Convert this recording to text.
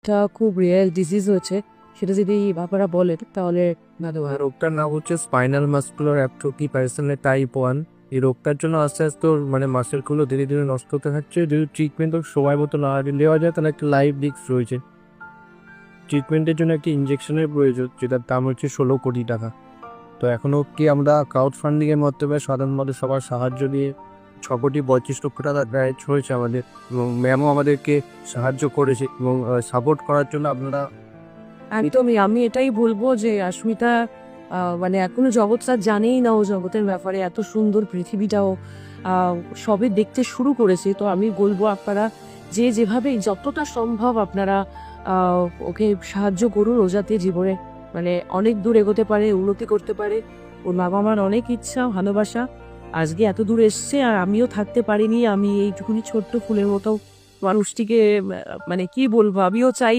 একটা খুব rare disease হয়েছে, সেটা যদি আপনারা বলেন তাহলে ভালো হয়। রোগটার নাম হচ্ছে স্পাইনাল মাসকুলার অ্যাট্রোফি প্যারাসাইনাল টাইপ 1। এই রোগটার জন্য আস্তে আস্তে ওর মানে মাসেলগুলো ধীরে ধীরে নষ্ট হতে থাকছে। যদি ট্রিটমেন্ট ওর সময় মতো না নেওয়া যায় তাহলে একটা লাইফ রিস্ক রয়েছে। ট্রিটমেন্টের জন্য একটি ইঞ্জেকশনের প্রয়োজন, যেটার দাম হচ্ছে 16 কোটি টাকা। তো এখনও অবধি আমরা ক্রাউড ফান্ডিংয়ের মাধ্যমে সাধারণ মানুষ সবার সাহায্য নিয়ে 6 কোটি 35 লক্ষ টাকা রাইজ হয়েছে আমাদের, এবং ম্যামও আমাদেরকে সাহায্য করেছে এবং সাপোর্ট করার জন্য আপনারা একদমই, আমি এটাই বলবো যে অস্মিতা মানে এখনো জগৎটা জানেই না ও জগতের ব্যাপারে, এত সুন্দর পৃথিবীটাও সবে দেখতে শুরু করেছে। তো আমি বলবো আপনারা যে যেভাবে যতটা সম্ভব আপনারা ওকে সাহায্য করুন, ও যাতে জীবনে মানে অনেক দূর এগোতে পারে, উন্নতি করতে পারে। ওর বাবা মার অনেক ইচ্ছা ভালোবাসা, আজকে এত দূর এসছে আর আমিও থাকতে পারিনি। আমি এইটুকুনি ছোট্ট ফুলের মতো মানুষটিকে মানে কি বলবো, আমিও চাই